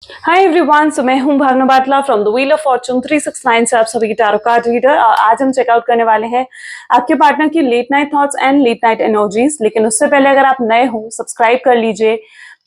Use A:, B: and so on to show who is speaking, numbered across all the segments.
A: Hi everyone, so मैं हूं Bhavna Batla from the wheel of fortune 369 से आप सभी की टैरो कार्ड रीडर। आज हम चेकआउट करने वाले हैं आपके पार्टनर की late night thoughts and late night energies. लेकिन उससे पहले अगर आप नए हो, सब्सक्राइब कर लीजिए,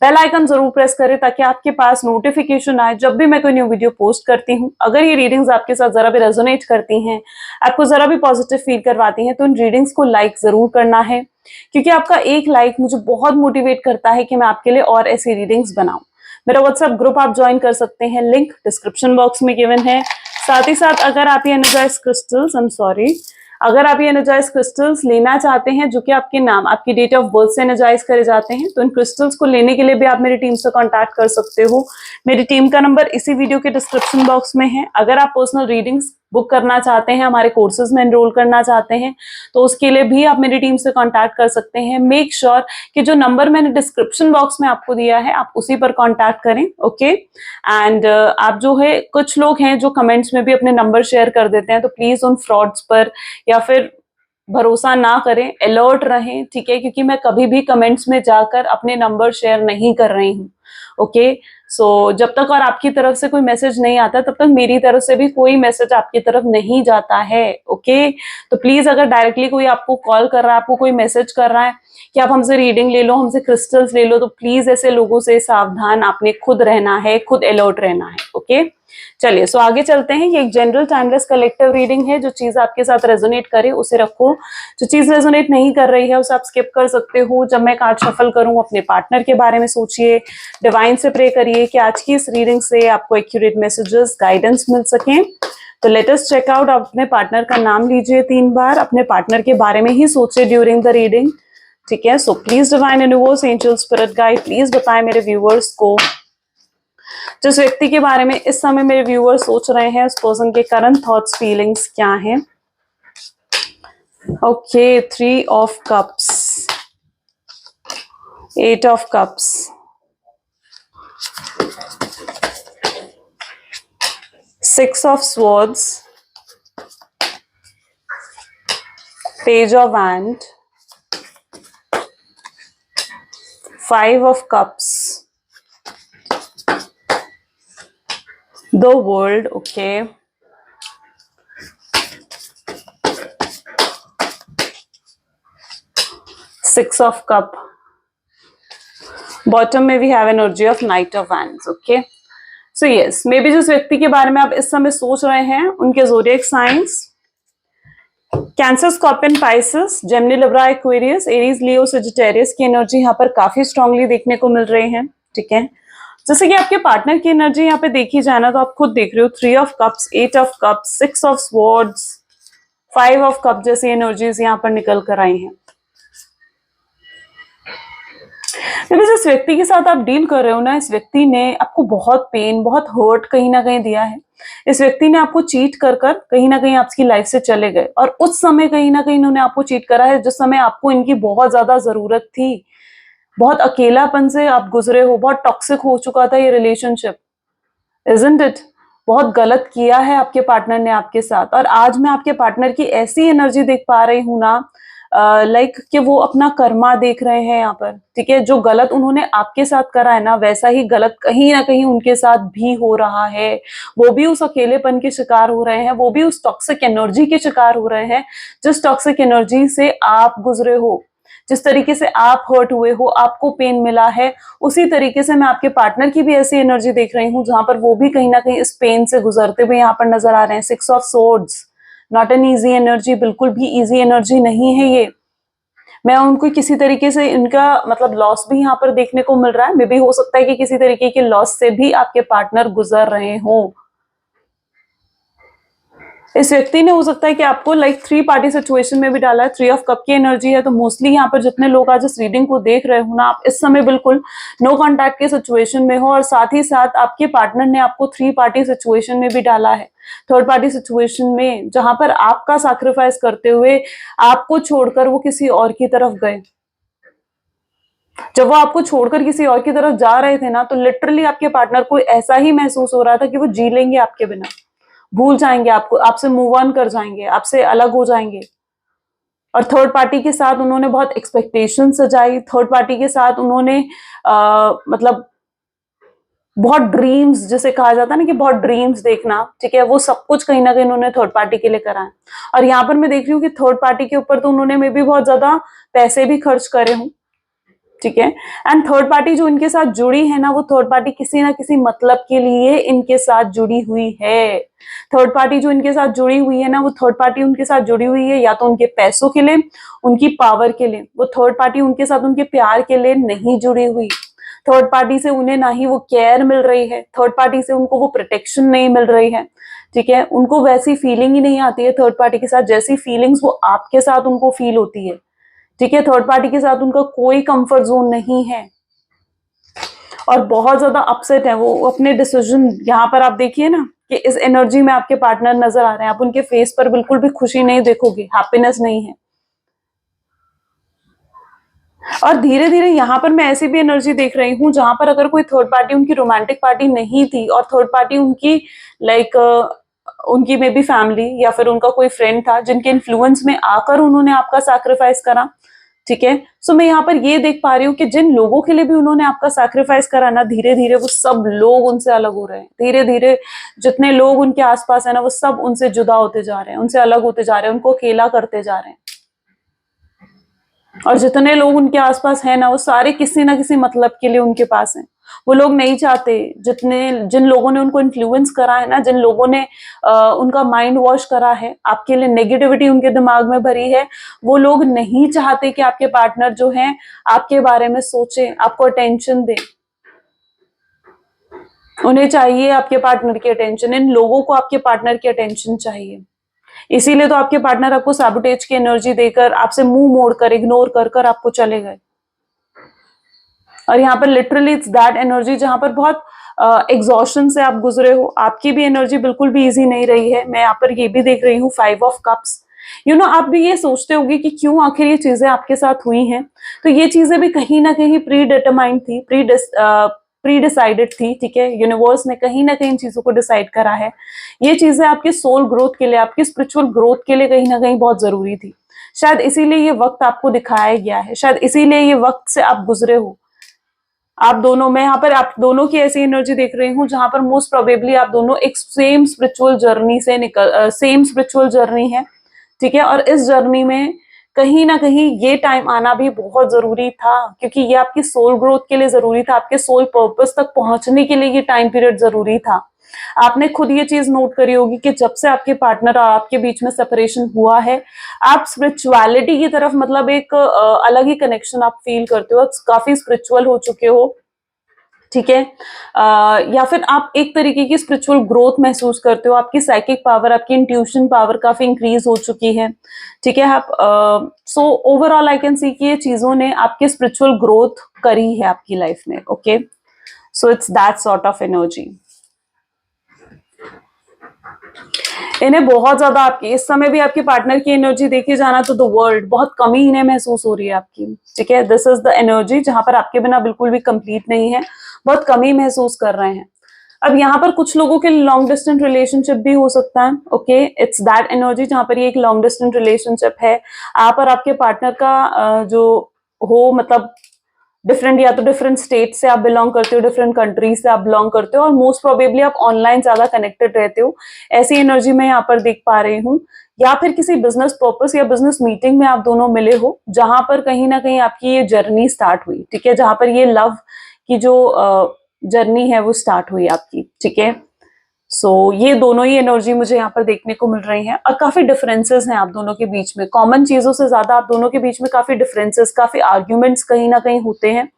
A: बेल आइकन जरूर प्रेस करें ताकि आपके पास नोटिफिकेशन आए जब भी मैं कोई न्यू वीडियो पोस्ट करती हूँ। अगर ये रीडिंग्स आपके साथ जरा भी रेजोनेट करती हैं, आपको जरा भी पॉजिटिव फील करवाती हैं, तो इन रीडिंग्स को लाइक जरूर करना है, क्योंकि आपका एक लाइक मुझे बहुत मोटिवेट करता है कि मैं आपके लिए और ऐसी रीडिंग्स बनाऊं। मेरा व्हाट्सएप ग्रुप आप ज्वाइन कर सकते हैं, लिंक डिस्क्रिप्शन बॉक्स में गिवन है। साथ ही साथ अगर आप ये एनर्जाइज क्रिस्टल्स अगर आप ये एनर्जाइज क्रिस्टल्स लेना चाहते हैं जो कि आपके नाम, आपकी डेट ऑफ बर्थ से एनर्जाइज करे जाते हैं, तो इन क्रिस्टल्स को लेने के लिए भी आप मेरी टीम से कांटेक्ट कर सकते हो। मेरी टीम का नंबर इसी वीडियो के डिस्क्रिप्शन बॉक्स में है। अगर आप पर्सनल रीडिंग्स बुक करना चाहते हैं, हमारे कोर्सेज में एनरोल करना चाहते हैं, तो उसके लिए भी आप मेरी टीम से कांटेक्ट कर सकते हैं। मेक श्योर कि जो नंबर मैंने डिस्क्रिप्शन बॉक्स में आपको दिया है आप उसी पर कांटेक्ट करें, ओके। एंड आप जो है, कुछ लोग हैं जो कमेंट्स में भी अपने नंबर शेयर कर देते हैं, तो प्लीज उन फ्रॉड्स पर या फिर भरोसा ना करें, अलर्ट रहें, ठीक है, क्योंकि मैं कभी भी कमेंट्स में जाकर अपने नंबर शेयर नहीं कर रही हूँ, ओके। सो जब तक और आपकी तरफ से कोई मैसेज नहीं आता तब तक मेरी तरफ से भी कोई मैसेज आपकी तरफ नहीं जाता है, ओके। तो प्लीज अगर डायरेक्टली कोई आपको कॉल कर रहा है, आपको कोई मैसेज कर रहा है कि आप हमसे रीडिंग ले लो, हमसे क्रिस्टल्स ले लो, तो प्लीज ऐसे लोगों से सावधान आपने खुद रहना है, खुद अलर्ट रहना है, ओके। चलिए, सो आगे चलते हैं। ये एक जनरल टाइमलेस कलेक्टिव रीडिंग है। जो चीज आपके साथ रेजोनेट करे उसे रखो, जो चीज रेजोनेट नहीं कर रही है उसे आप स्किप कर सकते हो। जब मैं कार्ड शफल करूं, अपने पार्टनर के बारे में सोचिए, डिवाइन से प्रे करिए कि आज की इस रीडिंग से आपको एक्यूरेट मैसेजेस, गाइडेंस मिल सके। तो लेट अस चेक आउट। आप अपने पार्टनर का नाम लीजिए 3 बार, अपने पार्टनर के बारे में ही सोचिए ड्यूरिंग द रीडिंग, ठीक है। So please divine universe, angel, spirit guide, please बताएं मेरे व्यूअर्स को जिस व्यक्ति के बारे में इस समय मेरे व्यूअर्स सोच रहे हैं, उस पर्सन के करंट थॉट्स, फीलिंग्स क्या हैं। Okay, 3 of cups, 8 of cups, 6 of swords, page of wand, 5 of cups, the world, okay, 6 of cup, bottom में we have energy of knight of wands, okay. So yes, maybe जिस व्यक्ति के बारे में आप इस समय सोच रहे हैं उनके zodiac signs Cancer, Scorpion, Pisces, Gemini, Libra, Aquarius, Aries, Leo, Sagittarius की एनर्जी यहाँ पर काफी स्ट्रांगली देखने को मिल रही है, ठीक है। जैसे कि आपके पार्टनर की एनर्जी यहाँ पे देखी जाए ना, तो आप खुद देख रहे हो 3 of cups, 8 of cups, 6 of swords, 5 of cup जैसी एनर्जीज यहाँ पर निकल कर आई हैं। जिस व्यक्ति के साथ आप डील कर रहे हो ना, इस व्यक्ति ने आपको बहुत पेन, बहुत हर्ट कहीं ना कहीं दिया है। इस व्यक्ति ने आपको चीट कर कर कहीं ना कहीं आपकी लाइफ से चले गए, और उस समय कहीं ना कहीं इन्होंने आपको चीट करा है जिस समय आपको इनकी बहुत ज्यादा जरूरत थी। बहुत अकेलापन से आप गुजरे हो, बहुत टॉक्सिक हो चुका था ये रिलेशनशिप, इजंट इट? बहुत गलत किया है आपके पार्टनर ने आपके साथ, और आज मैं आपके पार्टनर की ऐसी एनर्जी देख पा रही हूं ना, लाइक कि वो अपना कर्मा देख रहे हैं यहाँ पर, ठीक है। जो गलत उन्होंने आपके साथ करा है ना, वैसा ही गलत कहीं ना कहीं उनके साथ भी हो रहा है। वो भी उस अकेलेपन के शिकार हो रहे हैं, वो भी उस टॉक्सिक एनर्जी के शिकार हो रहे हैं जिस टॉक्सिक एनर्जी से आप गुजरे हो, जिस तरीके से आप हर्ट हुए हो, आपको पेन मिला है। उसी तरीके से मैं आपके पार्टनर की भी ऐसी एनर्जी देख रही हूँ जहां पर वो भी कहीं ना कहीं इस पेन से गुजरते हुए यहाँ पर नजर आ रहे हैं। 6 of swords, not an easy energy, बिल्कुल भी ईजी एनर्जी नहीं है ये। मैं उनको किसी तरीके से इनका मतलब लॉस भी यहाँ पर देखने को मिल रहा है। मे भी हो सकता है कि किसी तरीके के लॉस से भी आपके पार्टनर गुजर रहे हों। इस व्यक्ति ने हो सकता है कि आपको लाइक 3 पार्टी सिचुएशन में भी डाला है। 3 ऑफ कप की एनर्जी है, तो मोस्टली यहाँ पर जितने लोग आज इस रीडिंग को देख रहे हो ना, आप इस समय बिल्कुल नो कॉन्टैक्ट के सिचुएशन में हो, और साथ ही साथ आपके पार्टनर ने आपको 3 पार्टी सिचुएशन में भी डाला है, 3rd पार्टी सिचुएशन में, जहां पर आपका सैक्रिफाइस करते हुए आपको छोड़कर वो किसी और की तरफ गए। जब वो आपको छोड़कर किसी और की तरफ जा रहे थे ना, तो लिटरली आपके पार्टनर को ऐसा ही महसूस हो रहा था कि वो जी लेंगे आपके बिना, भूल जाएंगे आपको, आपसे मूव ऑन कर जाएंगे, आपसे अलग हो जाएंगे। और 3rd पार्टी के साथ उन्होंने बहुत एक्सपेक्टेशन सजाई, 3rd पार्टी के साथ उन्होंने मतलब बहुत ड्रीम्स जिसे कहा जाता है ना कि बहुत ड्रीम्स देखना, ठीक है, वो सब कुछ कहीं ना कहीं उन्होंने थर्ड पार्टी के लिए करा है। और यहाँ पर मैं देख रही हूँ कि थर्ड पार्टी के ऊपर तो उन्होंने मे भी बहुत ज्यादा पैसे भी खर्च करे हों, ठीक है। एंड थर्ड पार्टी जो इनके साथ जुड़ी है ना, वो थर्ड पार्टी किसी ना किसी मतलब के लिए इनके साथ जुड़ी हुई है। थर्ड पार्टी जो इनके साथ जुड़ी हुई है ना, वो थर्ड पार्टी उनके साथ जुड़ी हुई है या तो उनके पैसों के लिए, उनकी पावर के लिए। वो थर्ड पार्टी उनके साथ उनके प्यार के लिए नहीं जुड़ी हुई। थर्ड पार्टी से उन्हें ना ही वो केयर मिल रही है, थर्ड पार्टी से उनको वो प्रोटेक्शन नहीं मिल रही है, ठीक है। उनको वैसी फीलिंग ही नहीं आती है थर्ड पार्टी के साथ जैसी फीलिंग्स वो आपके साथ उनको फील होती है, ठीक है। थर्ड पार्टी के साथ उनका कोई कंफर्ट जोन नहीं है और बहुत ज्यादा अपसेट है वो अपने डिसीजन। यहाँ पर आप देखिए ना कि इस एनर्जी में आपके पार्टनर नजर आ रहे हैं, आप उनके फेस पर बिल्कुल भी खुशी नहीं देखोगे, हैप्पीनेस नहीं है। और धीरे धीरे यहाँ पर मैं ऐसी भी एनर्जी देख रही हूँ जहां पर अगर कोई थर्ड पार्टी उनकी रोमांटिक पार्टी नहीं थी और थर्ड पार्टी उनकी लाइक उनकी मे बी फैमिली या फिर उनका कोई फ्रेंड था जिनके इन्फ्लुएंस में आकर उन्होंने आपका सैक्रिफाइस करा, ठीक है। सो मैं यहाँ पर ये देख पा रही हूँ कि जिन लोगों के लिए भी उन्होंने आपका सैक्रिफाइस करा ना, धीरे धीरे वो सब लोग उनसे अलग हो रहे हैं। धीरे धीरे जितने लोग उनके आसपास है ना, वो सब उनसे जुदा होते जा रहे हैं, उनसे अलग होते जा रहे हैं, उनको अकेला करते जा रहे हैं। और जितने लोग उनके आसपास हैं ना, वो सारे किसी ना किसी मतलब के लिए उनके पास हैं। वो लोग नहीं चाहते, जिन लोगों ने उनको इन्फ्लुएंस करा है ना, जिन लोगों ने उनका माइंड वॉश करा है, आपके लिए नेगेटिविटी उनके दिमाग में भरी है, वो लोग नहीं चाहते कि आपके पार्टनर जो हैं आपके बारे में सोचे, आपको अटेंशन दे। उन्हें चाहिए आपके पार्टनर की अटेंशन, इन लोगों को आपके पार्टनर की अटेंशन चाहिए। इसीलिए तो आपके पार्टनर आपको सैबोटेज की एनर्जी देकर, आपसे मुंह मोड़कर, इग्नोर कर कर आपको चले गए। और यहाँ पर लिटरली इट्स दैट एनर्जी जहां पर बहुत एग्जॉशन से आप गुजरे हो। आपकी भी एनर्जी बिल्कुल भी इजी नहीं रही है। मैं यहाँ पर ये भी देख रही हूँ 5 ऑफ कप्स। आप भी ये सोचते होगे कि क्यों आखिर ये चीजें आपके साथ हुई हैं। तो ये चीजें भी कहीं ना कहीं प्री डिटरमाइंड थी, प्री डिसाइडेड थी, ठीक है। यूनिवर्स ने कहीं ना कहीं चीजों को डिसाइड करा है। ये चीजें आपके सोल ग्रोथ के लिए, आपकी स्पिरिचुअल ग्रोथ के लिए कहीं ना कहीं बहुत जरूरी थी। शायद इसीलिए ये वक्त आपको दिखाया गया है, शायद इसीलिए ये वक्त से आप गुजरे हो। आप दोनों, मैं यहाँ पर आप दोनों की ऐसी एनर्जी देख रही हूँ जहां पर मोस्ट प्रोबेबली आप दोनों एक सेम स्पिरिचुअल जर्नी से सेम स्पिरिचुअल जर्नी है, ठीक है। और इस जर्नी में कहीं ना कहीं ये टाइम आना भी बहुत जरूरी था, क्योंकि ये आपकी सोल ग्रोथ के लिए जरूरी था, आपके सोल पर्पस तक पहुंचने के लिए ये टाइम पीरियड जरूरी था। आपने खुद ये चीज नोट करी होगी कि जब से आपके पार्टनर और आपके बीच में सेपरेशन हुआ है, आप स्पिरिचुअलिटी की तरफ मतलब एक अलग ही कनेक्शन आप फील करते हो, काफी स्पिरिचुअल हो चुके हो, ठीक है। या फिर आप एक तरीके की स्पिरिचुअल ग्रोथ महसूस करते हो, आपकी साइकिक पावर, आपकी इंट्यूशन पावर काफी इंक्रीज हो चुकी है, ठीक है। आप so overall I can see कि ये चीजों ने आपकी स्पिरिचुअल ग्रोथ करी है आपकी लाइफ में, okay. So it's that sort of energy. इन्हें बहुत ज्यादा आपकी इस समय भी आपके पार्टनर की एनर्जी देखी जाना तो द वर्ल्ड बहुत कमी इन्हें महसूस हो रही है आपकी, ठीक है। दिस इज द एनर्जी जहां पर आपके बिना बिल्कुल भी कंप्लीट नहीं है, बहुत कमी महसूस कर रहे हैं। अब यहाँ पर कुछ लोगों के लॉन्ग डिस्टेंस रिलेशनशिप भी हो सकता है, ओके। इट्स दैट एनर्जी जहां पर ये एक लॉन्ग डिस्टेंस रिलेशनशिप है। आप और आपके पार्टनर का जो हो मतलब डिफरेंट, या तो डिफरेंट स्टेट से आप बिलोंग करते हो, डिफरेंट कंट्रीज से आप बिलोंग करते हो, और मोस्ट प्रोबेबली आप ऑनलाइन ज्यादा कनेक्टेड रहते हो। ऐसी एनर्जी मैं यहाँ पर देख पा रही हूँ। या फिर किसी बिजनेस पर्पस या बिजनेस मीटिंग में आप दोनों मिले हो, जहां पर कहीं ना कहीं आपकी ये जर्नी स्टार्ट हुई, ठीक है। जहां पर ये लव की जो जर्नी है वो स्टार्ट हुई आपकी, ठीक है। सो ये दोनों ही एनर्जी मुझे यहाँ पर देखने को मिल रही हैं, और काफी डिफरेंसेस हैं आप दोनों के बीच में। कॉमन चीजों से ज्यादा आप दोनों के बीच में काफी डिफरेंसेस, काफी आर्ग्यूमेंट्स कहीं ना कहीं होते हैं,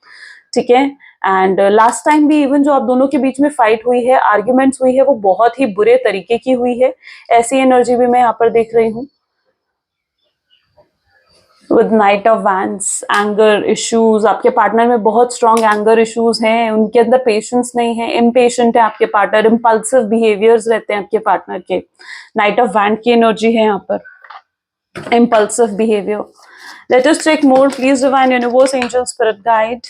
A: ठीक है। एंड लास्ट टाइम भी इवन जो आप दोनों के बीच में फाइट हुई है, आर्ग्यूमेंट्स हुई है, वो बहुत ही बुरे तरीके की हुई है। ऐसी एनर्जी भी मैं यहाँ पर देख रही हूँ। With night of wands, anger issues, आपके पार्टनर में बहुत स्ट्रॉन्ग एंगर इश्यूज हैं, उनके अंदर पेशेंस नहीं है, इम्पेशेंट है आपके पार्टनर, इम्पल्सिव बिहेवियर्स रहते हैं आपके पार्टनर के। नाइट ऑफ वैंड की एनर्जी है यहाँ पर, impulsive behaviour. Let us check more please divine universe, angel, spirit guide.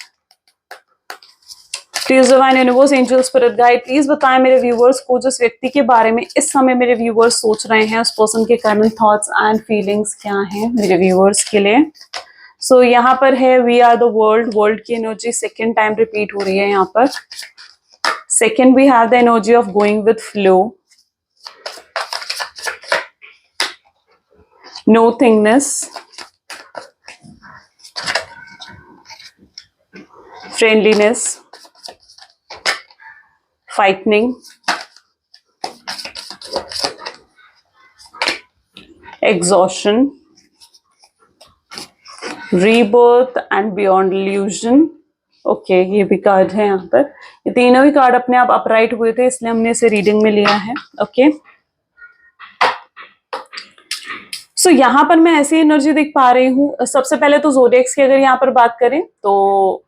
A: Please divine universe, angel, spirit guide, please बताएं मेरे व्यूवर्स को जिस व्यक्ति के बारे में इस समय मेरे व्यूवर्स सोच रहे हैं, उस पर्सन के करंट थॉट्स एंड फीलिंग्स क्या हैं मेरे व्यूवर्स के लिए। सो यहाँ पर है we are the world, world की एनर्जी सेकेंड टाइम रिपीट हो रही है यहाँ पर। Second, we have the energy of going with flow. No thingness. Friendliness. Frightening. Exhaustion. rebirth and beyond illusion. Okay ये भी कार्ड है यहाँ पर, ये तीनों ही कार्ड अपने आप अपराइट हुए थे इसलिए हमने इसे रीडिंग में लिया है. ओके सो यहाँ पर मैं ऐसी एनर्जी देख पा रही हूँ. सबसे पहले तो ज़ोडिएक्स की अगर यहाँ पर बात करें तो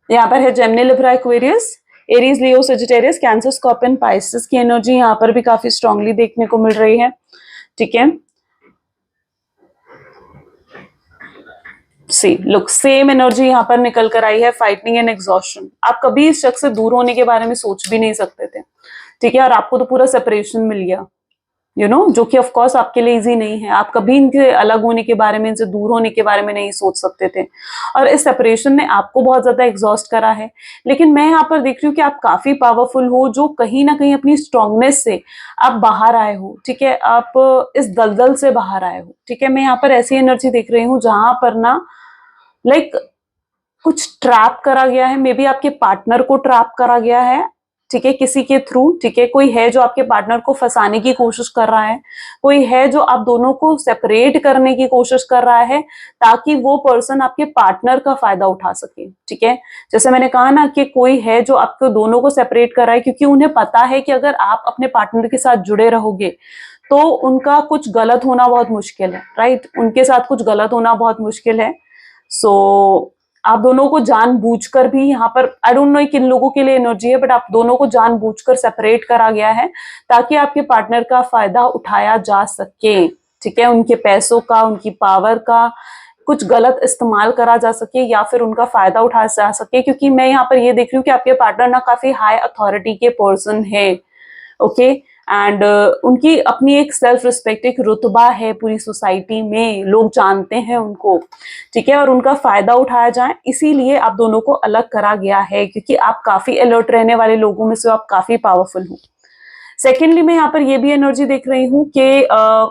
A: यहाँ पर है Gemini, Libra, Aquarius, Aries, Leo, Sagittarius, cancer, Scorpion, Pisces की एनर्जी यहाँ पर भी काफी स्ट्रांगली देखने को मिल रही है. ठीक है, सी लुक सेम एनर्जी यहाँ पर निकल कर आई है, फाइटिंग एंड एग्जॉस्शन. आप कभी इस शख्स से दूर होने के बारे में सोच भी नहीं सकते थे. ठीक है, और आपको तो पूरा सेपरेशन मिल गया, यू नो, जो कि ऑफ कोर्स आपके लिए इजी नहीं है. आप कभी इनके अलग होने के बारे में, इनसे दूर होने के बारे में नहीं सोच सकते थे, और इस सेपरेशन ने आपको बहुत ज्यादा एग्जॉस्ट करा है. लेकिन मैं यहाँ पर देख रही हूँ कि आप काफी पावरफुल हो, जो कहीं ना कहीं अपनी स्ट्रांगनेस से आप बाहर आए हो. ठीक है, आप इस दलदल से बाहर आए हो. ठीक है, मैं यहाँ पर ऐसी एनर्जी देख रही हूँ जहां पर ना लाइक कुछ ट्रैप करा गया है, मे बी आपके पार्टनर को ट्रैप करा गया है. ठीक है, किसी के थ्रू. ठीक है, कोई है जो आपके पार्टनर को फंसाने की कोशिश कर रहा है, कोई है जो आप दोनों को सेपरेट करने की कोशिश कर रहा है ताकि वो पर्सन आपके पार्टनर का फायदा उठा सके. ठीक है, जैसे मैंने कहा ना कि कोई है जो आपको दोनों को सेपरेट कर रहा है, क्योंकि उन्हें पता है कि अगर आप अपने पार्टनर के साथ जुड़े रहोगे तो उनका कुछ गलत होना बहुत मुश्किल है. राइट, उनके साथ कुछ गलत होना बहुत मुश्किल है. सो आप दोनों को जानबूझकर भी यहाँ पर, आई डोंट नो किन लोगों के लिए एनर्जी है, बट आप दोनों को जानबूझकर सेपरेट करा गया है ताकि आपके पार्टनर का फायदा उठाया जा सके. ठीक है, उनके पैसों का, उनकी पावर का कुछ गलत इस्तेमाल करा जा सके या फिर उनका फायदा उठाया जा सके. क्योंकि मैं यहाँ पर ये देख रही हूँ कि आपके पार्टनर ना काफी हाई अथॉरिटी के पर्सन है. ओके, एंड उनकी अपनी एक सेल्फ रिस्पेक्ट, एक रुतबा है पूरी सोसाइटी में, लोग जानते हैं उनको. ठीक है, और उनका फायदा उठाया जाए इसीलिए आप दोनों को अलग करा गया है, क्योंकि आप काफी अलर्ट रहने वाले लोगों में से आप काफी पावरफुल हो. सेकेंडली मैं यहाँ पर ये भी एनर्जी देख रही हूँ कि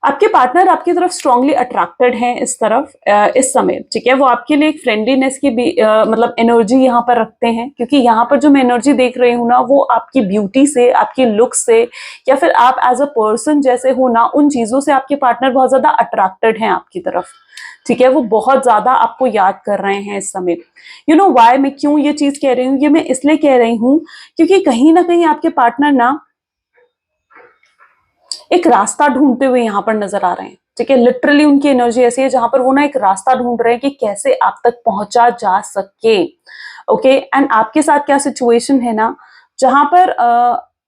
A: आपके पार्टनर आपकी तरफ स्ट्रांगली अट्रैक्टेड हैं इस तरफ इस समय. ठीक है, वो आपके लिए एक फ्रेंडलीनेस की भी मतलब एनर्जी यहाँ पर रखते हैं, क्योंकि यहाँ पर जो मैं एनर्जी देख रही हूँ ना, वो आपकी ब्यूटी से, आपकी लुक से, या फिर आप एज अ पर्सन जैसे हो ना, उन चीजों से आपके पार्टनर बहुत ज्यादा अट्रैक्टेड हैं आपकी तरफ. ठीक है, वो बहुत ज्यादा आपको याद कर रहे हैं इस समय. यू नो व्हाई, मैं क्यों ये चीज कह रही हूँ, ये मैं इसलिए कह रही हूँ क्योंकि कहीं ना कहीं आपके पार्टनर ना एक रास्ता ढूंढते हुए यहाँ पर नजर आ रहे हैं. ठीक है, लिटरली उनकी एनर्जी ऐसी है जहां पर वो ना एक रास्ता ढूंढ रहे हैं कि कैसे आप तक पहुंचा जा सके. ओके, एंड आपके साथ क्या सिचुएशन है ना, जहां पर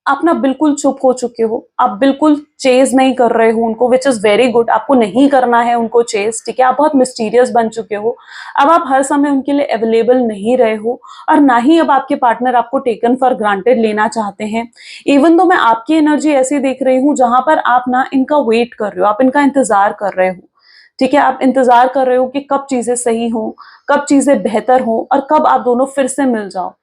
A: आप ना बिल्कुल चुप हो चुके हो, आप बिल्कुल चेज नहीं कर रहे हो उनको, विच इज वेरी गुड. आपको नहीं करना है उनको चेज. ठीक है, आप बहुत मिस्टीरियस बन चुके हो. अब आप हर समय उनके लिए अवेलेबल नहीं रहे हो, और ना ही अब आपके पार्टनर आपको टेकन फॉर ग्रांटेड लेना चाहते हैं. इवन तो मैं आपकी एनर्जी ऐसी देख रही हूँ जहां पर आप ना इनका वेट कर रहे हो, आप इनका इंतजार कर रहे हो. ठीक है, आप इंतजार कर रहे हो कि कब चीजें सही हो, कब चीजें बेहतर हो, और कब आप दोनों फिर से मिल जाओ.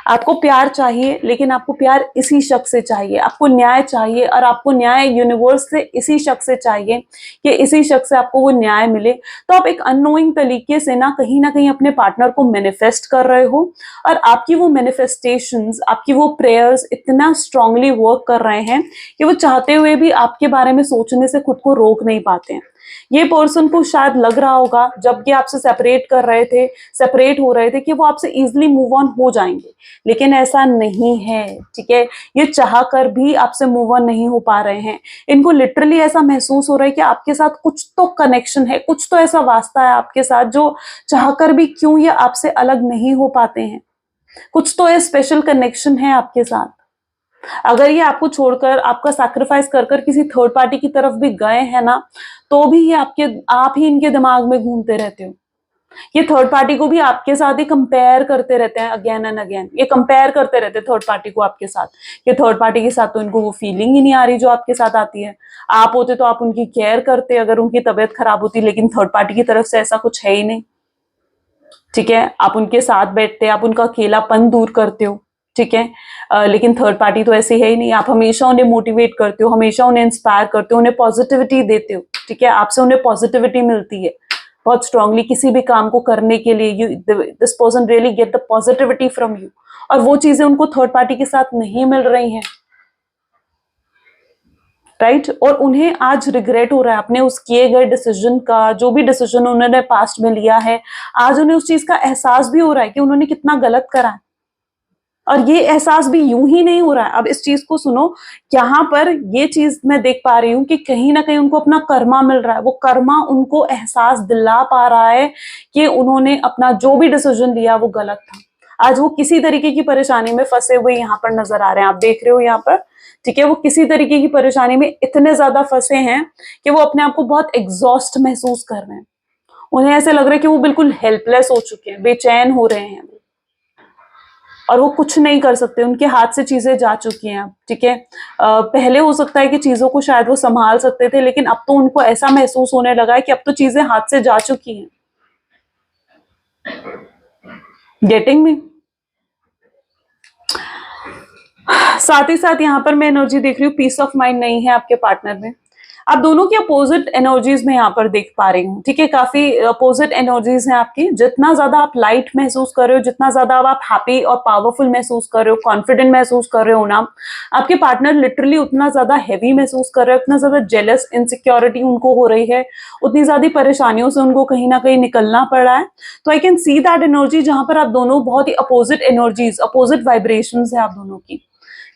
A: आपको प्यार चाहिए, लेकिन आपको प्यार इसी शख्स से चाहिए. आपको न्याय चाहिए, और आपको न्याय यूनिवर्स से इसी शख्स से चाहिए कि इसी शख्स से आपको वो न्याय मिले. तो आप एक अननोइंग तरीके से ना कहीं अपने पार्टनर को मैनिफेस्ट कर रहे हो, और आपकी वो मैनिफेस्टेशंस, आपकी वो प्रेयर्स इतना स्ट्रांगली वर्क कर रहे हैं कि वो चाहते हुए भी आपके बारे में सोचने से खुद को रोक नहीं पाते हैं. ये पर्सन को शायद लग रहा होगा जब कि आपसे सेपरेट हो रहे थे कि वो आपसे इजीली मूव ऑन हो जाएंगे, लेकिन ऐसा नहीं है. ठीक है, ये चाह कर भी आपसे मूव ऑन नहीं हो पा रहे हैं. इनको लिटरली ऐसा महसूस हो रहा है कि आपके साथ कुछ तो कनेक्शन है, कुछ तो ऐसा वास्ता है आपके साथ, जो चाह कर भी क्यों ये आपसे अलग नहीं हो पाते हैं. कुछ तो ये स्पेशल कनेक्शन है आपके साथ. अगर ये आपको छोड़कर, आपका सैक्रिफाइस कर कर किसी थर्ड पार्टी की तरफ भी गए हैं ना, तो भी ये आप ही इनके दिमाग में घूमते रहते हो. ये थर्ड पार्टी को भी आपके साथ ही कंपेयर करते रहते हैं अगेन एंड अगेन. ये कंपेयर करते रहते हैं थर्ड पार्टी को आपके साथ, कि थर्ड पार्टी के साथ तो इनको वो फीलिंग ही नहीं आ रही जो आपके साथ आती है. आप होते तो आप उनकी केयर करते अगर उनकी तबीयत खराब होती, लेकिन थर्ड पार्टी की तरफ से ऐसा कुछ है ही नहीं. ठीक है, आप उनके साथ बैठते हैं, आप उनका अकेलापन दूर करते हो, ठीक है। लेकिन थर्ड पार्टी तो ऐसे है ही नहीं, आप हमेशा उन्हें मोटिवेट करते हो, हमेशा उन्हें इंस्पायर करते हो, उन्हें पॉजिटिविटी देते हो, ठीक है, आपसे उन्हें पॉजिटिविटी मिलती है बहुत स्ट्रांगली किसी भी काम को करने के लिए। You this person really get the positivity from you, और वो चीजें उनको थर्ड पार्टी के साथ नहीं मिल रही हैं, राइट। और उन्हें आज रिग्रेट हो रहा है अपने उस किए गए डिसीजन का, जो भी डिसीजन उन्होंने पास्ट में लिया है, आज उन्हें उस चीज का एहसास भी हो रहा है कि उन्होंने कितना गलत करा है। और ये एहसास भी यूं ही नहीं हो रहा है, अब इस चीज को सुनो, यहाँ पर ये चीज मैं देख पा रही हूँ कि कहीं ना कहीं उनको अपना कर्मा मिल रहा है, वो कर्मा उनको एहसास दिला पा रहा है कि उन्होंने अपना जो भी डिसीजन लिया वो गलत था। आज वो किसी तरीके की परेशानी में फंसे हुए यहाँ पर नजर आ रहे हैं, आप देख रहे हो यहाँ पर, ठीक है। वो किसी तरीके की परेशानी में इतने ज्यादा फंसे हैं कि वो अपने आप को बहुत एग्जॉस्ट महसूस कर रहे हैं, उन्हें ऐसे लग रहा है कि वो बिल्कुल हेल्पलेस हो चुके हैं, बेचैन हो रहे हैं, और वो कुछ नहीं कर सकते, उनके हाथ से चीजें जा चुकी हैं, ठीक है। पहले हो सकता है कि चीजों को शायद वो संभाल सकते थे, लेकिन अब तो उनको ऐसा महसूस होने लगा है कि अब तो चीजें हाथ से जा चुकी हैं। Getting me? साथ ही साथ यहाँ पर मैं एनर्जी देख रही हूँ, पीस ऑफ माइंड नहीं है आपके पार्टनर में। आप दोनों की अपोजिट एनर्जीज में यहाँ पर देख पा रही हूँ, ठीक है, काफी अपोजिट एनर्जीज हैं आपकी। जितना ज्यादा आप लाइट महसूस कर रहे हो, जितना ज्यादा आप हैप्पी और पावरफुल महसूस कर रहे हो, कॉन्फिडेंट महसूस कर रहे हो ना, आपके पार्टनर लिटरली उतना ज्यादा हैवी महसूस कर रहे हैं, उतना ज्यादा जेलस, इनसिक्योरिटी उनको हो रही है, उतनी ज्यादा परेशानियों से उनको कहीं ना कहीं निकलना पड़ रहा है। तो I can see that energy, जहां पर आप दोनों बहुत ही अपोजिट एनर्जीज, अपोजिट वाइब्रेशंस है आप दोनों की,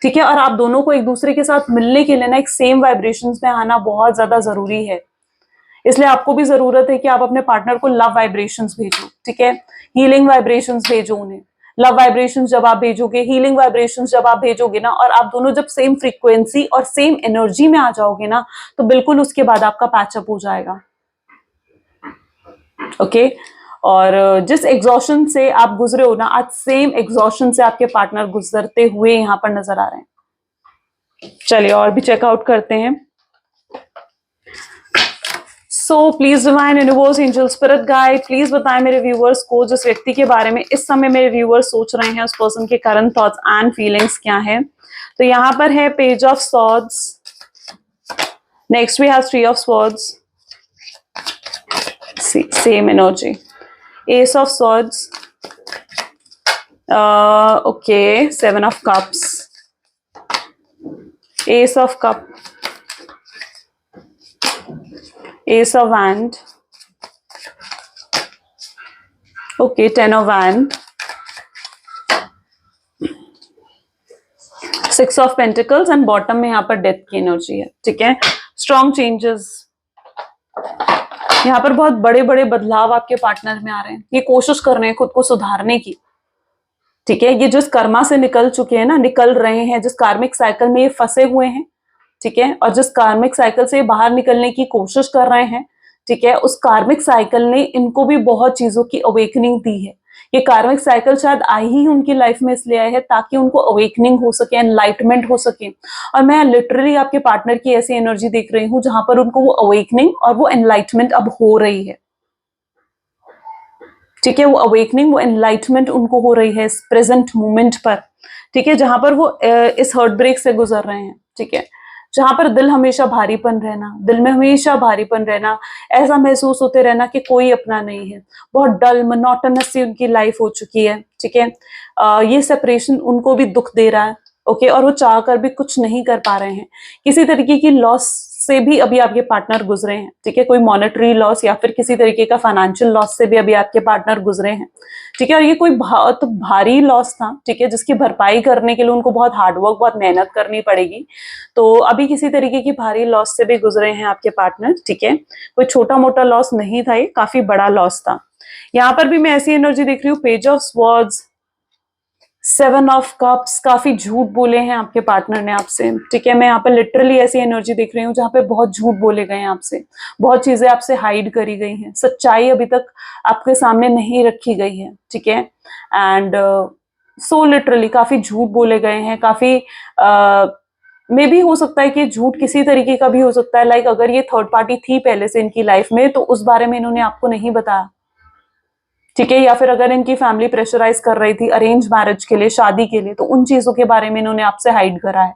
A: ठीक है। और आप दोनों को एक दूसरे के साथ मिलने के लिए ना एक सेम वाइब्रेशंस में आना बहुत ज्यादा जरूरी है। इसलिए आपको भी जरूरत है कि आप अपने पार्टनर को लव वाइब्रेशंस भेजो, ठीक है, हीलिंग वाइब्रेशंस भेजो उन्हें। लव वाइब्रेशंस जब आप भेजोगे, हीलिंग वाइब्रेशंस जब आप भेजोगे ना, और आप दोनों जब सेम फ्रीक्वेंसी और सेम एनर्जी में आ जाओगे ना, तो बिल्कुल उसके बाद आपका पैचअप हो जाएगा, ओके। और जिस एग्जॉशन से आप गुजरे हो ना, आज सेम एग्जॉशन से आपके पार्टनर गुजरते हुए यहाँ पर नजर आ रहे हैं। चलिए और भी चेकआउट करते हैं। So please divine universe, angel, spirit guide, please बताएं मेरे व्यूअर्स को, जिस व्यक्ति के बारे में इस समय मेरे व्यूअर्स सोच रहे हैं, उस पर्सन के करंट थॉट्स एंड फीलिंग्स क्या है। तो यहाँ पर है page of swords, next we have three of swords, same energy, Ace of Swords, okay, Seven of Cups, Ace of Cup, Ace of Wand, okay, Ten of Wand, Six of Pentacles and bottom में यहाँ पर death की energy है, ठीक है। Strong changes, यहाँ पर बहुत बड़े बड़े बदलाव आपके पार्टनर में आ रहे हैं, ये कोशिश कर रहे हैं खुद को सुधारने की, ठीक है। ये जिस कर्मा से निकल चुके हैं ना, निकल रहे हैं, जिस कार्मिक साइकिल में ये फंसे हुए हैं, ठीक है, और जिस कार्मिक साइकिल से बाहर निकलने की कोशिश कर रहे हैं, ठीक है, उस कार्मिक साइकिल ने इनको भी बहुत चीजों की अवेकनिंग दी है। ये कार्मिक साइकिल शायद आई ही उनकी लाइफ में इसलिए आए है ताकि उनको अवेकनिंग हो सके, एनलाइटमेंट हो सके। और मैं लिटरली आपके पार्टनर की ऐसी एनर्जी देख रही हूँ जहां पर उनको वो अवेकनिंग और वो एनलाइटमेंट अब हो रही है, ठीक है। वो अवेकनिंग, वो एनलाइटमेंट उनको हो रही है इस प्रेजेंट मोमेंट पर, ठीक है, जहां पर वो इस हर्ट ब्रेक से गुजर रहे हैं, ठीक है। जहां पर दिल हमेशा भारीपन रहना, दिल में हमेशा भारीपन रहना, ऐसा महसूस होते रहना कि कोई अपना नहीं है, बहुत डल मोनोटोनस सी उनकी लाइफ हो चुकी है, ठीक है। ये सेपरेशन उनको भी दुख दे रहा है, ओके, और वो चाह कर भी कुछ नहीं कर पा रहे हैं। किसी तरीके की लॉस से भी अभी आपके पार्टनर गुजरे हैं, ठीक है, कोई मॉनेटरी लॉस या फिर किसी तरीके का फाइनेंशियल लॉस से भी अभी आपके पार्टनर गुजरे हैं, ठीक है। और ये कोई बहुत भारी लॉस था, ठीक है, जिसकी भरपाई करने के लिए उनको बहुत हार्डवर्क, बहुत मेहनत करनी पड़ेगी। तो अभी किसी तरीके की भारी लॉस से भी गुजरे हैं आपके पार्टनर, ठीक है। कोई छोटा मोटा लॉस नहीं था, ये काफी बड़ा लॉस था। यहाँ पर भी मैं ऐसी एनर्जी देख रही हूँ, page of swords, seven of cups, काफी झूठ बोले हैं आपके पार्टनर ने आपसे, ठीक है। मैं यहाँ पे लिटरली ऐसी एनर्जी देख रही हूँ जहाँ पे बहुत झूठ बोले गए हैं आपसे, बहुत चीजें आपसे हाइड करी गई हैं, सच्चाई अभी तक आपके सामने नहीं रखी गई है, ठीक है। एंड सो लिटरली काफी झूठ बोले गए हैं, काफी मे भी हो सकता है कि झूठ किसी तरीके का भी हो सकता है, लाइक अगर ये थर्ड पार्टी थी पहले से इनकी लाइफ में तो उस बारे में इन्होंने आपको नहीं बताया, ठीक है। या फिर अगर इनकी फैमिली प्रेशराइज कर रही थी अरेंज मैरिज के लिए, शादी के लिए, तो उन चीजों के बारे में इन्होंने आपसे हाइड करा है।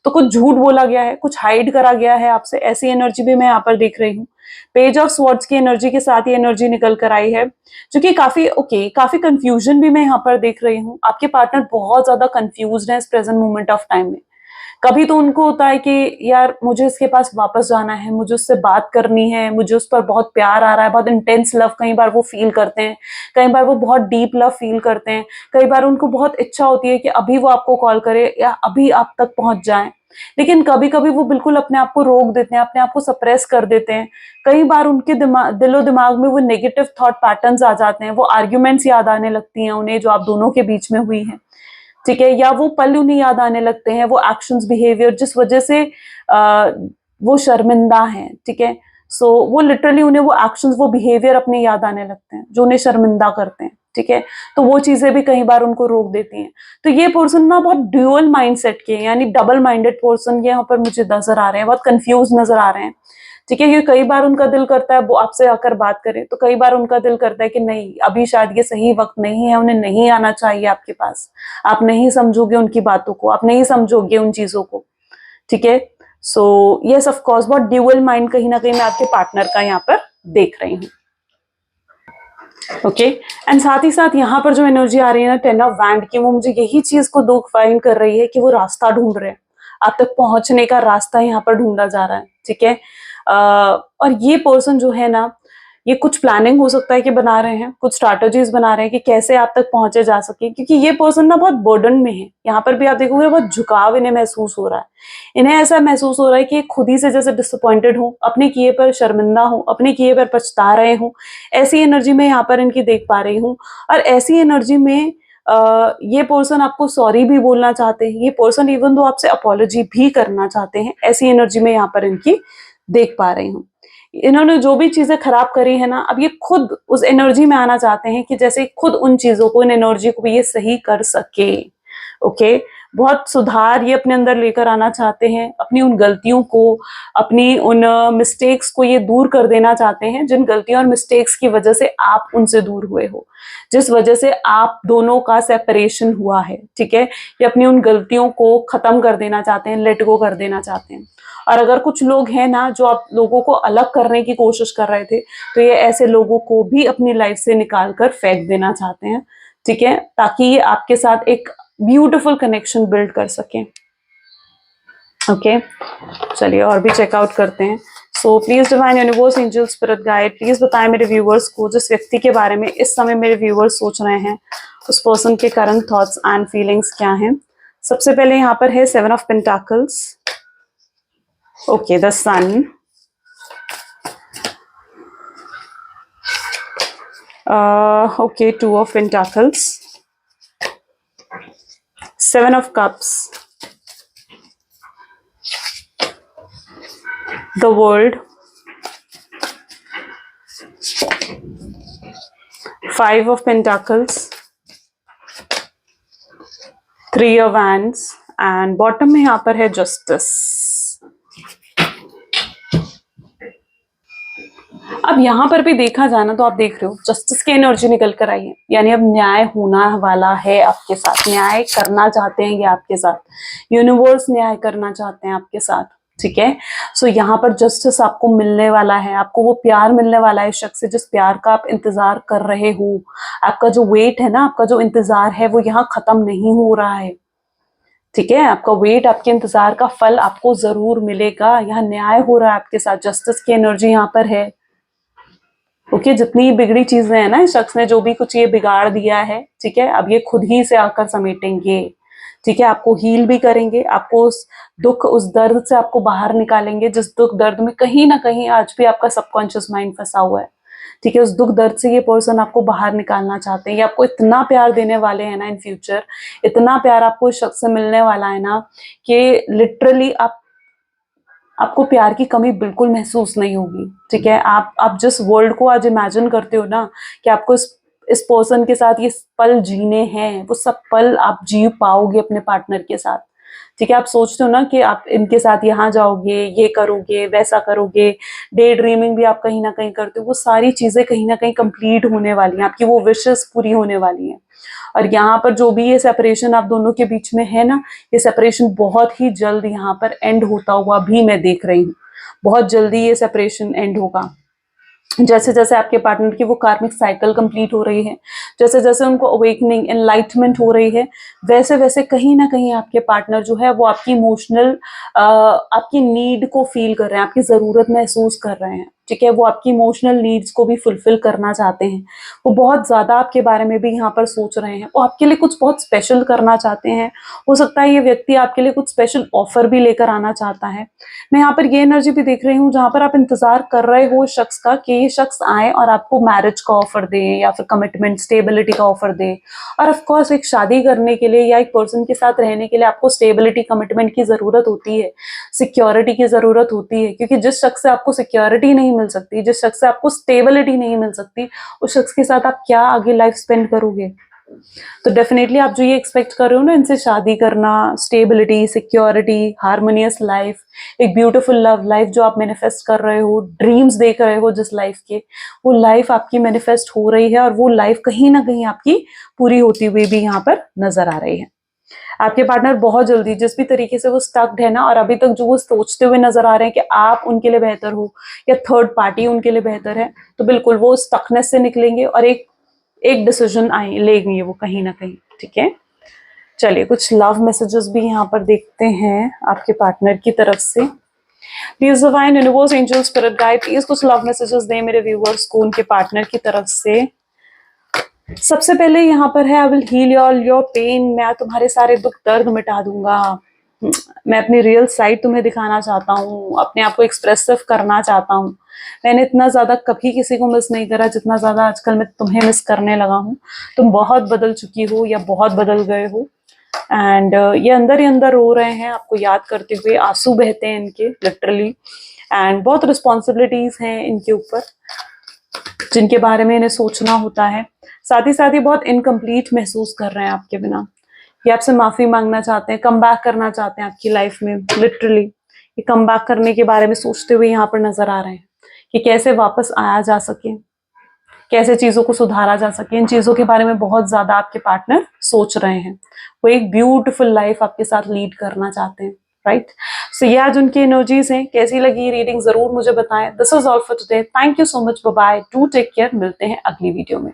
A: तो कुछ झूठ बोला गया है, कुछ हाइड करा गया है आपसे, ऐसी एनर्जी भी मैं यहाँ पर देख रही हूँ। पेज ऑफ स्वॉर्ड्स की एनर्जी के साथ ये एनर्जी निकल कर आई है, जो कि काफी कंफ्यूजन भी मैं यहाँ पर देख रही हूँ। आपके पार्टनर बहुत ज्यादा कंफ्यूज्ड है इस प्रेजेंट मोमेंट ऑफ टाइम में। कभी तो उनको होता है कि यार मुझे इसके पास वापस जाना है, मुझे उससे बात करनी है, मुझे उस पर बहुत प्यार आ रहा है, बहुत इंटेंस लव कई बार वो फील करते हैं, कई बार वो बहुत डीप लव फील करते हैं, कई बार उनको बहुत इच्छा होती है कि अभी वो आपको कॉल करे या अभी आप तक पहुंच जाएं। लेकिन कभी कभी वो बिल्कुल अपने आप को रोक देते हैं, अपने आप को सप्रेस कर देते हैं। कई बार उनके दिलो दिमाग में वो नेगेटिव थॉट पैटर्न्स आ जाते हैं, वो आर्ग्यूमेंट्स याद आने लगती हैं उन्हें जो आप दोनों के बीच में हुई है। ठीक है। या वो पल उन्हें याद आने लगते हैं, वो एक्शंस बिहेवियर जिस वजह से वो शर्मिंदा हैं। ठीक है। सो वो लिटरली उन्हें वो एक्शंस, वो बिहेवियर अपने याद आने लगते हैं जो उन्हें शर्मिंदा करते हैं। ठीक है। तो वो चीजें भी कई बार उनको रोक देती हैं। तो ये पर्सन ना बहुत ड्यूअल माइंडसेट के, यानी डबल माइंडेड पर्सन यहाँ पर मुझे नजर आ रहे हैं, बहुत कंफ्यूज नजर आ रहे हैं। ठीक है। क्योंकि कई बार उनका दिल करता है वो आपसे आकर बात करें, तो कई बार उनका दिल करता है कि नहीं, अभी शायद ये सही वक्त नहीं है, उन्हें नहीं आना चाहिए आपके पास। आप नहीं समझोगे उनकी बातों को, आप नहीं समझोगे उन चीजों को। ठीक है। सो यस ऑफ कोर्स बहुत ड्यूअल माइंड कहीं ना कहीं मैं आपके पार्टनर का यहाँ पर देख रही हूँ। ओके। एंड साथ ही साथ यहाँ पर जो एनर्जी आ रही है ना 10 ऑफ वैंड की, वो मुझे यही चीज को दुख फाइंड कर रही है कि वो रास्ता ढूंढ रहे हैं, आप तक पहुंचने का रास्ता यहाँ पर ढूंढा जा रहा है। ठीक है। और ये पर्सन जो है ना, ये कुछ प्लानिंग हो सकता है कि बना रहे हैं, कुछ स्ट्रैटेजीज बना रहे हैं कि कैसे आप तक पहुंचे जा सके, क्योंकि ये पर्सन ना बहुत बर्डन में है। यहाँ पर भी आप देखोगे बहुत झुकाव इन्हें महसूस हो रहा है। इन्हें ऐसा महसूस हो रहा है कि खुद ही से जैसे डिसअपॉइंटेड हो, अपने किए पर शर्मिंदा हो, अपने किए पर पछता रहे हो। ऐसी एनर्जी में यहाँ पर इनकी देख पा रही हूँ। और ऐसी एनर्जी में ये पर्सन आपको सॉरी भी बोलना चाहते हैं, ये पर्सन इवन दो आपसे अपॉलॉजी भी करना चाहते हैं। ऐसी एनर्जी में यहाँ पर इनकी देख पा रही हूँ। इन्होंने जो भी चीजें खराब करी है ना, अब ये खुद उस एनर्जी में आना चाहते हैं कि जैसे खुद उन चीजों को, इन एनर्जी को भी ये सही कर सके। ओके। बहुत सुधार ये अपने अंदर लेकर आना चाहते हैं, अपनी उन गलतियों को, अपनी उन मिस्टेक्स को ये दूर कर देना चाहते हैं, जिन गलतियों और मिस्टेक्स की वजह से आप उनसे दूर हुए हो, जिस वजह से आप दोनों का सेपरेशन हुआ है। ठीक है। ये अपनी उन गलतियों को खत्म कर देना चाहते हैं, लेट गो कर देना चाहते हैं। और अगर कुछ लोग हैं ना जो आप लोगों को अलग करने की कोशिश कर रहे थे, तो ये ऐसे लोगों को भी अपनी लाइफ से निकाल कर फेंक देना चाहते हैं। ठीक है। ताकि ये आपके साथ एक ब्यूटीफुल कनेक्शन बिल्ड कर सकें। ओके। चलिए और भी चेकआउट करते हैं। So please divine universe, angel, spirit guide, please बताएं मेरे व्यूवर्स को, जिस व्यक्ति के बारे में इस समय मेरे व्यूवर्स सोच रहे हैं, उस पर्सन के करंट थॉट्स एंड फीलिंग्स क्या हैं। सबसे पहले यहाँ पर है 7 of pentacles. Okay, the sun, okay, 2 of Pentacles, 7 of Cups, the World, 5 of Pentacles, 3 of Wands and bottom में यहाँ पर है Justice। अब यहाँ पर भी देखा जाना तो आप देख रहे हो जस्टिस की एनर्जी निकल कर आई है, यानी अब न्याय होना वाला है आपके साथ, न्याय करना चाहते हैं ये आपके साथ, यूनिवर्स न्याय करना चाहते हैं आपके साथ। ठीक है। सो यहाँ पर जस्टिस आपको मिलने वाला है, आपको वो प्यार मिलने वाला है शख्स से जिस प्यार का आप इंतजार कर रहे हो। आपका जो वेट है ना, आपका जो इंतजार है वो यहाँ खत्म नहीं हो रहा है। ठीक है। आपका वेट, आपके इंतजार का फल आपको जरूर मिलेगा। यहाँ न्याय हो रहा है आपके साथ, जस्टिस की एनर्जी यहाँ पर है। ओके। जितनी बिगड़ी चीजें हैं ना, इस शख्स ने जो भी कुछ ये बिगाड़ दिया है, ठीक है, अब ये खुद ही से आकर समेटेंगे। ठीक है। आपको हील भी करेंगे, आपको उस दुख, उस दर्द से आपको बाहर निकालेंगे, जिस दुख दर्द में कहीं ना कहीं आज भी आपका सबकॉन्शियस माइंड फंसा हुआ है। ठीक है। उस दुख दर्द से ये पर्सन आपको बाहर निकालना चाहते हैं। ये आपको इतना प्यार देने वाले हैं ना इन फ्यूचर, इतना प्यार आपको इस शख्स से मिलने वाला है ना कि लिटरली आपको प्यार की कमी बिल्कुल महसूस नहीं होगी। ठीक है। आप जिस वर्ल्ड को आज इमेजिन करते हो ना कि आपको इस पर्सन के साथ ये पल जीने हैं, वो सब पल आप जी पाओगे अपने पार्टनर के साथ। ठीक है, आप सोचते हो ना कि आप इनके साथ यहाँ जाओगे, ये करोगे, वैसा करोगे, डे ड्रीमिंग भी आप कहीं ना कहीं करते हो, वो सारी चीजें कहीं ना कहीं कंप्लीट होने वाली हैं, आपकी वो विशेस पूरी होने वाली हैं। और यहाँ पर जो भी ये सेपरेशन आप दोनों के बीच में है ना, ये सेपरेशन बहुत ही जल्द यहाँ पर एंड होता हुआ भी मैं देख रही हूँ। बहुत जल्दी ये सेपरेशन एंड होगा। जैसे जैसे आपके पार्टनर की वो कार्मिक साइकिल कंप्लीट हो रही है, जैसे जैसे उनको अवेकनिंग एनलाइटमेंट हो रही है, वैसे वैसे कहीं ना कहीं आपके पार्टनर जो है वो आपकी इमोशनल आपकी नीड को फील कर रहे हैं, आपकी जरूरत महसूस कर रहे हैं। ठीक है, वो आपकी इमोशनल नीड्स को भी फुलफिल करना चाहते हैं। वो बहुत ज्यादा आपके बारे में भी यहाँ पर सोच रहे हैं, वो आपके लिए कुछ बहुत स्पेशल करना चाहते हैं। हो सकता है ये व्यक्ति आपके लिए कुछ स्पेशल ऑफर भी लेकर आना चाहता है। मैं यहाँ पर ये एनर्जी भी देख रही हूँ जहां पर आप इंतजार कर रहे हो उस शख्स का कि ये शख्स आए और आपको मैरिज का ऑफर दे या फिर कमिटमेंट स्टेबिलिटी का ऑफर दे। और ऑफ कोर्स एक शादी करने के लिए या एक पर्सन के साथ रहने के लिए आपको स्टेबिलिटी कमिटमेंट की जरूरत होती है, सिक्योरिटी की जरूरत होती है, क्योंकि जिस शख्स से आपको सिक्योरिटी नहीं मिल सकती, जिस शख्स से आपको स्टेबिलिटी नहीं मिल सकती, उस शख्स के साथ आप क्या आगे लाइफ स्पेंड करोगे। तो डेफिनेटली आप जो ये एक्सपेक्ट कर रहे हो ना, इनसे शादी करना, स्टेबिलिटी, सिक्योरिटी, हार्मोनियस लाइफ, एक ब्यूटीफुल लव लाइफ जो आप मैनिफेस्ट कर रहे हो, ड्रीम्स देख रहे हो जिस लाइफ के, वो लाइफ आपकी मैनिफेस्ट हो रही है और वो लाइफ कहीं ना कहीं आपकी पूरी होती हुई भी यहाँ पर नजर आ रही है। आपके पार्टनर बहुत जल्दी जिस भी तरीके से वो स्टक्ड है ना, और अभी तक जो वो सोचते हुए नजर आ रहे हैं कि आप उनके लिए बेहतर हो या थर्ड पार्टी उनके लिए बेहतर है, तो बिल्कुल वो स्टकनेस से निकलेंगे और एक डिसीजन लेंगे वो कहीं ना कहीं। ठीक है, चलिए कुछ लव मैसेजेस भी यहाँ पर देखते हैं आपके पार्टनर की तरफ से। Please divine universe angel spirit guide, please कुछ लव मैसेजेस दें मेरे व्यूअर्स को उनके पार्टनर की तरफ से। सबसे पहले यहाँ पर है, I will heal your pain, मैं तुम्हारे सारे दुख दर्द मिटा दूंगा। मैं अपनी रियल साइड तुम्हें दिखाना चाहता हूँ, अपने आप को एक्सप्रेसिव करना चाहता हूँ। मैंने इतना ज्यादा कभी किसी को मिस नहीं करा जितना ज्यादा आजकल मैं तुम्हें मिस करने लगा हूँ। तुम बहुत बदल चुकी हो या बहुत बदल गए हो। एंड ये अंदर ही अंदर रो रहे हैं आपको याद करते हुए, आंसू बहते हैं इनके लिटरली। एंड बहुत रिस्पॉन्सिबिलिटीज हैं इनके ऊपर जिनके बारे में इन्हें सोचना होता है। साथ ही बहुत इनकम्प्लीट महसूस कर रहे हैं आपके बिना। ये आपसे माफी मांगना चाहते हैं, कम बैक करना चाहते हैं आपकी लाइफ में। लिटरली ये कम बैक करने के बारे में सोचते हुए यहाँ पर नजर आ रहे हैं कि कैसे वापस आया जा सके, कैसे चीजों को सुधारा जा सके। इन चीजों के बारे में बहुत ज्यादा आपके पार्टनर सोच रहे हैं। वो एक ब्यूटीफुल लाइफ आपके साथ लीड करना चाहते हैं, राइट। सो ये आज उनकी एनर्जीज हैं। कैसी लगी रीडिंग जरूर मुझे बताएं। This is all for today, thank you so much, bye bye, do take care, मिलते हैं अगली वीडियो में।